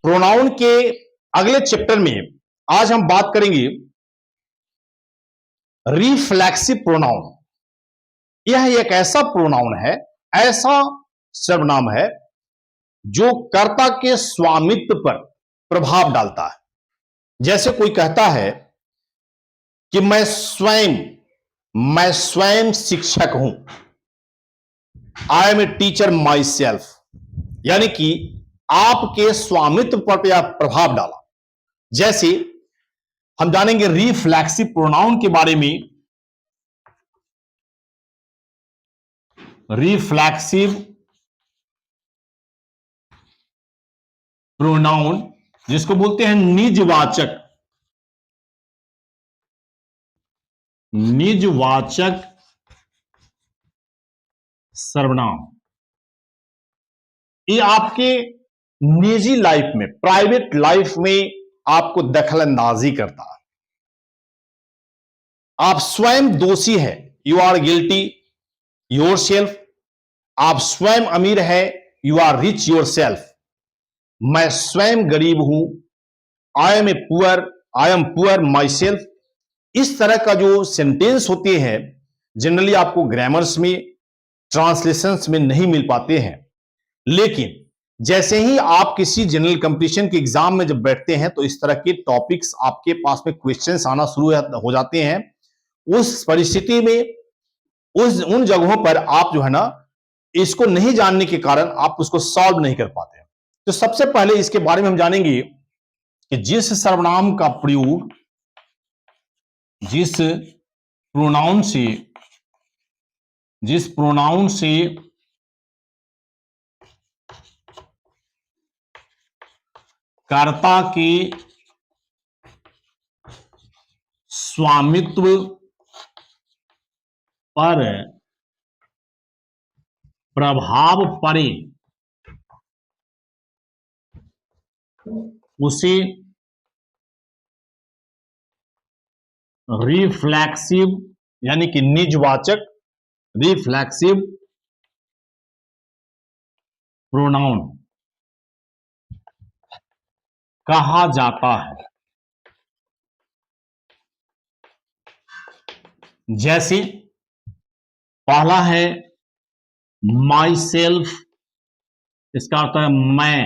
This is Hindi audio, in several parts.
प्रोनाउन के अगले चैप्टर में आज हम बात करेंगे रिफ्लेक्सिव प्रोनाउन। यह एक ऐसा प्रोनाउन है, ऐसा सर्वनाम है जो कर्ता के स्वामित्व पर प्रभाव डालता है। जैसे कोई कहता है कि मैं स्वयं शिक्षक हूं, I am a teacher myself, यानी कि आपके स्वामित्व पर यह प्रभाव डाला। जैसे हम जानेंगे रिफ्लेक्सिव प्रोनाउन के बारे में। रिफ्लेक्सिव प्रोनाउन जिसको बोलते हैं निजवाचक, निजवाचक सर्वनाम। ये आपके निजी लाइफ में, प्राइवेट लाइफ में आपको दखल अंदाजी करता है। आप स्वयं दोषी है, you are guilty yourself. आप स्वयं अमीर है, you are rich yourself. मैं स्वयं गरीब हूं, I am poor myself. इस तरह का जो सेंटेंस होते हैं जनरली आपको ग्रामर्स में, ट्रांसलेशंस में नहीं मिल पाते हैं। लेकिन जैसे ही आप किसी जनरल कंपटीशन के एग्जाम में जब बैठते हैं तो इस तरह के टॉपिक्स आपके पास में क्वेश्चंस आना शुरू हो जाते हैं। उस परिस्थिति में, उन जगहों पर आप जो है ना, इसको नहीं जानने के कारण आप उसको सॉल्व नहीं कर पाते। तो सबसे पहले इसके बारे में हम जानेंगे कि जिस सर्वनाम का प्रयोग, जिस प्रोनाउन से कर्ता के स्वामित्व पर प्रभाव पड़े उसे रिफ्लेक्सिव यानी कि निजवाचक, रिफ्लेक्सिव प्रोनाउन कहा जाता है। जैसे पहला है माई सेल्फ, इसका अर्थ है मैं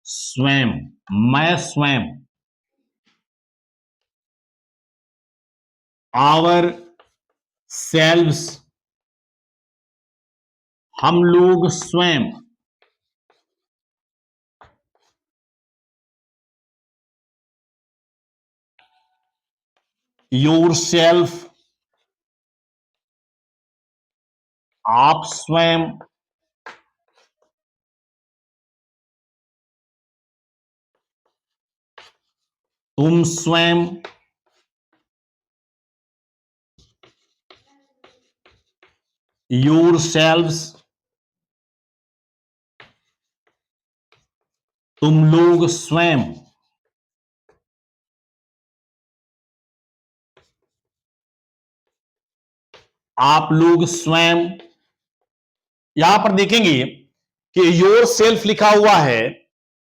स्वयं, मैं स्वयं। आवर सेल्व्स, हम लोग स्वयं। योर सेल्फ, आप स्वयं। तुम स्वयं। योर सेल्व्स, तुम लोग स्वयं। आप लोग स्वयं। यहां पर देखेंगे कि योर सेल्फ लिखा हुआ है,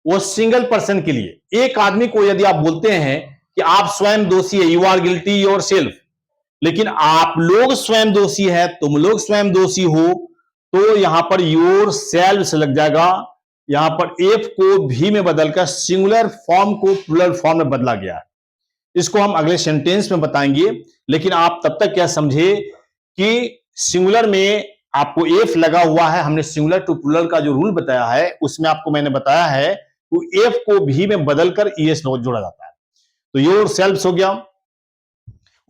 वो सिंगल पर्सन के लिए। एक आदमी को यदि आप बोलते हैं कि आप स्वयं दोषी है, you are guilty yourself, लेकिन आप लोग स्वयं दोषी है, तुम लोग स्वयं दोषी हो, तो यहां पर योर सेल्फ लग जाएगा। यहां पर एफ को भी में बदलकर सिंगुलर फॉर्म को प्लूरल फॉर्म में बदला गया है। इसको हम अगले सेंटेंस में बताएंगे, लेकिन आप तब तक क्या समझे कि सिंगुलर में आपको एफ लगा हुआ है। हमने सिंगुलर टू प्लूरल का जो रूल बताया है उसमें आपको मैंने बताया है कि एफ को भी में बदलकर ईएस जोड़ा जाता है। तो योर सेल्फ हो गया।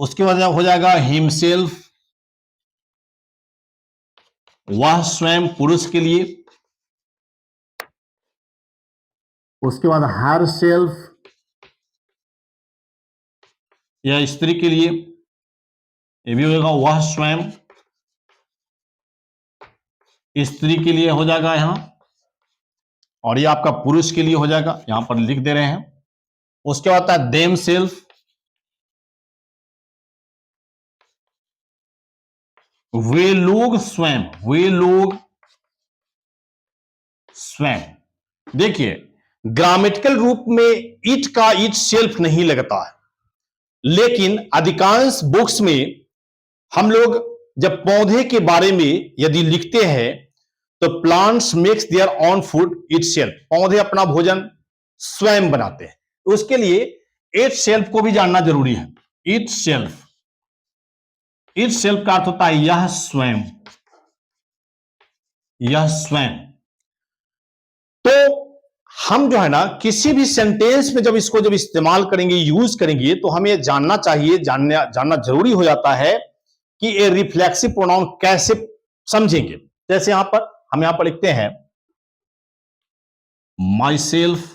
उसके बाद हो जाएगा हिमसेल्फ, वह स्वयं पुरुष के लिए। उसके बाद हर सेल्फ, या स्त्री के लिए। ये भी होगा वह स्वयं, स्त्री के लिए हो जाएगा यहां, और ये आपका पुरुष के लिए हो जाएगा, यहां पर लिख दे रहे हैं। उसके बाद आता है देम सेल्फ, वे लोग स्वयं, वे लोग स्वयं। देखिए, ग्रामेटिकल रूप में इट का इट सेल्फ नहीं लगता है, लेकिन अधिकांश बुक्स में हम लोग जब पौधे के बारे में यदि लिखते हैं तो plants makes there on food it self, पौधे अपना भोजन स्वयं बनाते हैं। उसके लिए इट सेल्फ को भी जानना जरूरी है। इट सेल्फ, इट सेल्फ का अर्थ होता है यह स्वयं, यह स्वयं। तो हम जो है ना किसी भी सेंटेंस में जब इसको जब इस्तेमाल करेंगे, यूज करेंगे, तो हमें यह जानना चाहिए, जानना जरूरी हो जाता है कि ये रिफ्लेक्सिव प्रोनाउन कैसे समझेंगे। जैसे हम यहां पर लिखते हैं माई सेल्फ,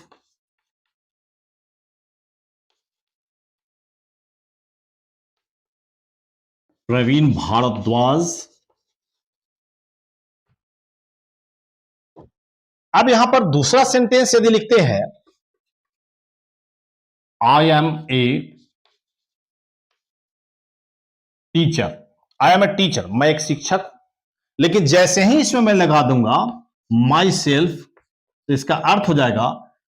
प्रवीण भारद्वाज। अब यहां पर दूसरा सेंटेंस यदि लिखते हैं I am a teacher, I am a teacher, मैं एक शिक्षक। लेकिन जैसे ही इसमें मैं लगा दूंगा माई सेल्फ, तो इसका अर्थ हो जाएगा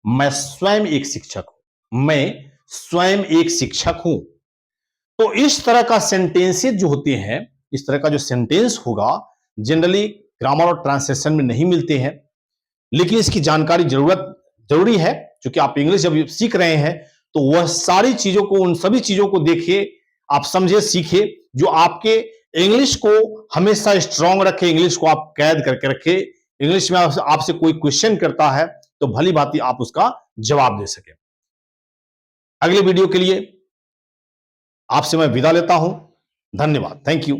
मैं स्वयं एक शिक्षक हूं, मैं स्वयं एक शिक्षक हूं। तो इस तरह का सेंटेंसेस जो होते हैं, इस तरह का जो सेंटेंस होगा, जनरली ग्रामर और ट्रांसलेशन में नहीं मिलते हैं, लेकिन इसकी जानकारी जरूरी है। क्योंकि आप इंग्लिश जब सीख रहे हैं तो वह सारी चीजों को, उन सभी चीजों को देखिए, आप समझे, सीखे, जो आपके इंग्लिश को हमेशा स्ट्रांग रखे, इंग्लिश को आप कैद करके रखे। इंग्लिश में आपसे कोई क्वेश्चन करता है तो भली भांति आप उसका जवाब दे सके। अगले वीडियो के लिए आपसे मैं विदा लेता हूं। धन्यवाद, थैंक यू।